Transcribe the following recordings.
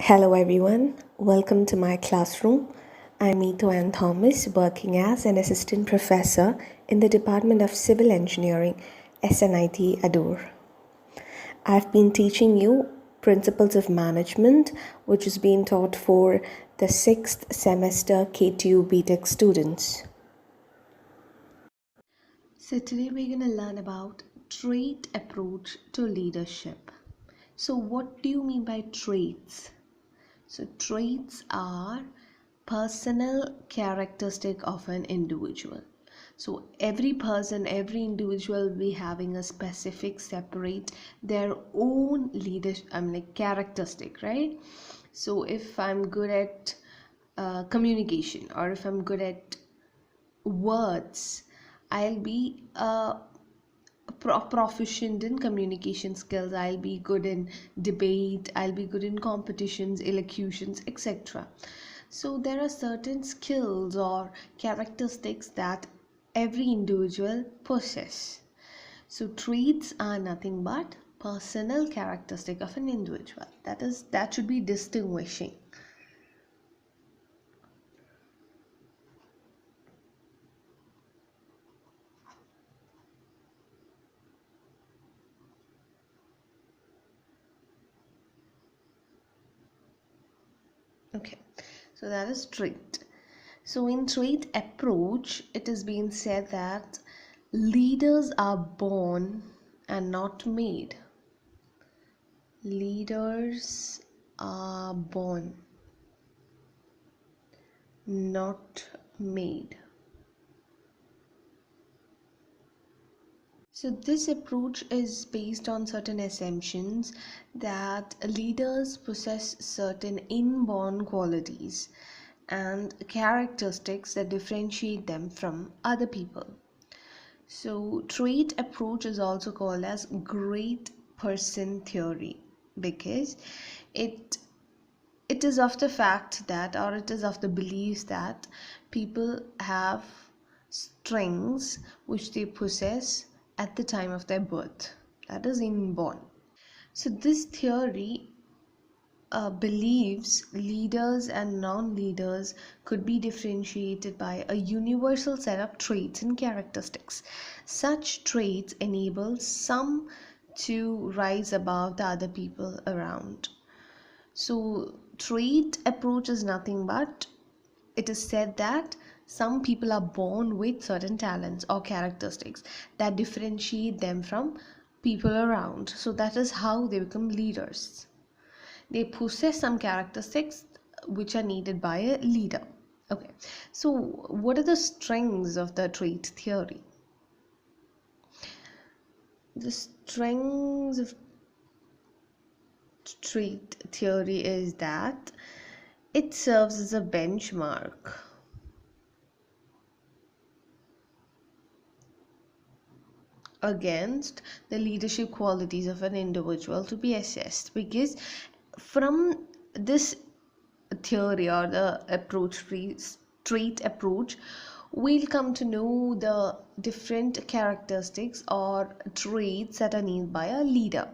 Hello everyone, welcome to my classroom. I'm Neetu Ann Thomas, working as an assistant professor in the Department of Civil Engineering, SNIT Adur. I've been teaching you Principles of Management, which is being taught for the 6th semester KTU BTech students. So today we're going to learn about trait approach to leadership. So what do you mean by traits? So traits are personal characteristic of an individual. So every person, every individual will be having a specific separate their own leadership, characteristic, right? So if I'm good at communication, or if I'm good at words, I'll be proficient in communication skills. I'll be good in debate, I'll be good in competitions, elocutions, etc. So there are certain skills or characteristics that every individual possess. So traits are nothing but personal characteristic of an individual. That should be distinguishing. Okay, so that is trait. So in trait approach, it is being said that leaders are born and not made. Leaders are born, not made. So this approach is based on certain assumptions that leaders possess certain inborn qualities and characteristics that differentiate them from other people. So trait approach is also called as great person theory because it it is of the fact that, or it is of the belief that people have strengths which they possess at the time of their birth, that is inborn. So this theory believes leaders and non-leaders could be differentiated by a universal set of traits and characteristics. Such traits enable some to rise above the other people around. So trait approach is nothing but, it is said that some people are born with certain talents or characteristics that differentiate them from people around. So that is how they become leaders. They possess some characteristics which are needed by a leader. Okay, so what are the strengths of the trait theory? The strengths of trait theory is that it serves as a benchmark against the leadership qualities of an individual to be assessed, because from this theory or the approach, trait approach, we'll come to know the different characteristics or traits that are needed by a leader.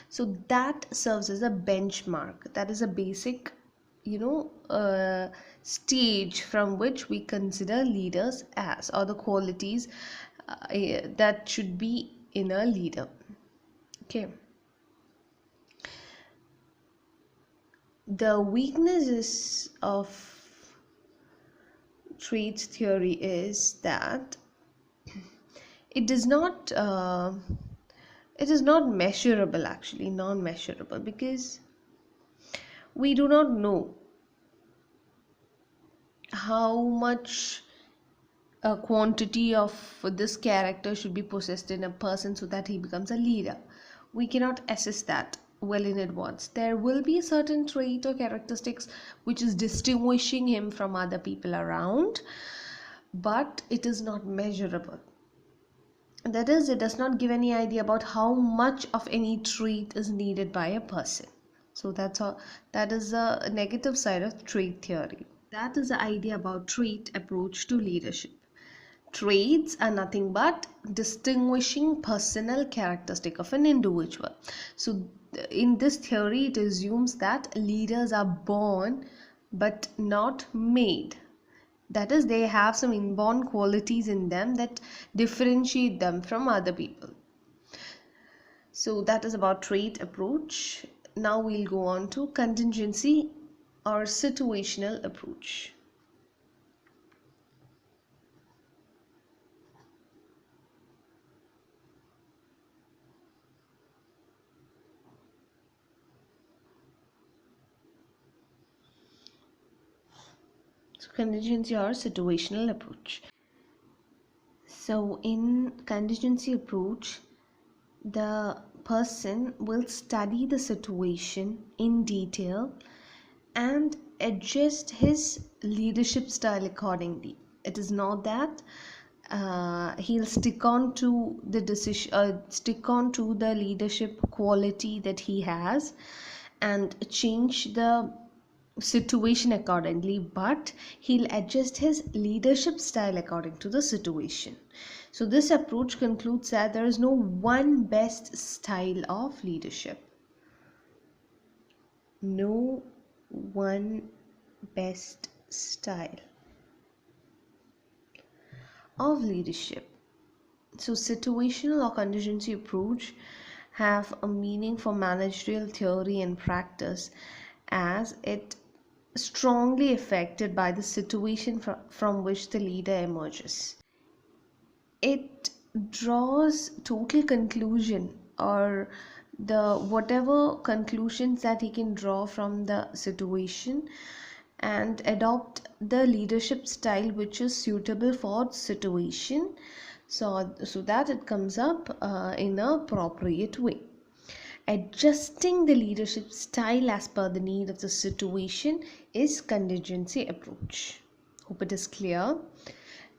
So that serves as a benchmark, that is a basic stage from which we consider leaders as, or the qualities that should be in a leader. Okay, the weaknesses of traits theory is that it does not it is not measurable, actually non-measurable, because we do not know how much a quantity of this character should be possessed in a person so that he becomes a leader. We cannot assess that well in advance. There will be a certain trait or characteristics which is distinguishing him from other people around, but it is not measurable. That is, it does not give any idea about how much of any trait is needed by a person. So that's all. That is a negative side of trait theory. That is the idea about trait approach to leadership. Traits are nothing but distinguishing personal characteristic of an individual. So in this theory, it assumes that leaders are born but not made. That is, they have some inborn qualities in them that differentiate them from other people. So that is about trait approach. Now we'll go on to contingency or situational approach. So contingency or situational approach. So in contingency approach, the person will study the situation in detail and adjust his leadership style accordingly. It is not that he'll stick on to the decision, stick on to the leadership quality that he has and change the situation accordingly, but he'll adjust his leadership style according to the situation. So this approach concludes that there is no one best style of leadership. No one best style of leadership. So situational or contingency approach have a meaning for managerial theory and practice, as it strongly affected by the situation from which the leader emerges. It draws total conclusion, or the whatever conclusions that he can draw from the situation, and adopt the leadership style which is suitable for situation, so that it comes up in a appropriate way. Adjusting the leadership style as per the need of the situation is contingency approach. Hope it is clear.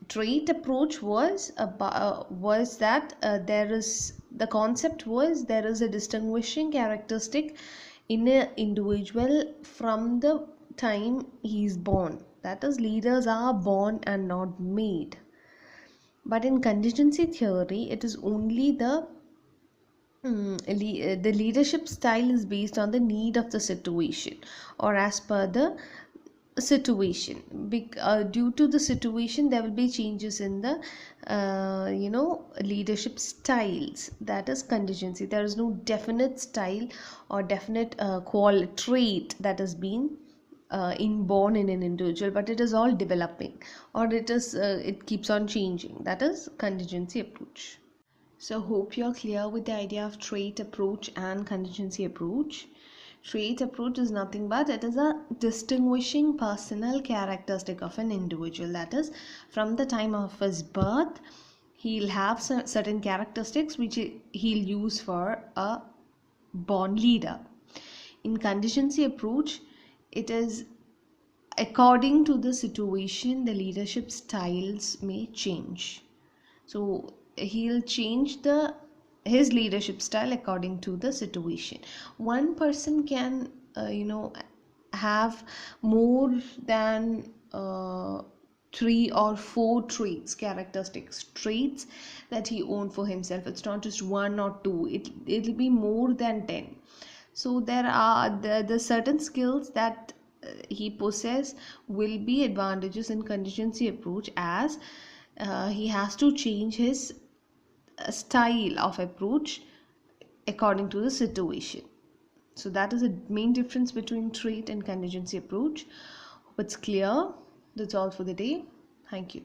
Trait approach was that there is the concept was there is a distinguishing characteristic in an individual from the time he is born. That is, leaders are born and not made. But in contingency theory, it is only the leadership style is based on the need of the situation, or as per the situation. Due to the situation, there will be changes in the leadership styles. That is contingency. There is no definite style or definite trait that has been inborn in an individual, but it is all developing, or it keeps on changing. That is contingency approach. So hope you're clear with the idea of trait approach and contingency approach. Trait approach is nothing but it is a distinguishing personal characteristic of an individual. That is, from the time of his birth, he'll have certain characteristics which he'll use for a born leader. In contingency approach, it is according to the situation, the leadership styles may change. So he'll change his leadership style according to the situation. One person can have more than 3 or 4 traits that he owned for himself. It's not just 1 or 2, it'll be more than 10. So there are the certain skills that he possess will be advantages in contingency approach, as he has to change his style of approach according to the situation. So that is the main difference between trait and contingency approach. Hope it's clear. That's all for the day. Thank you.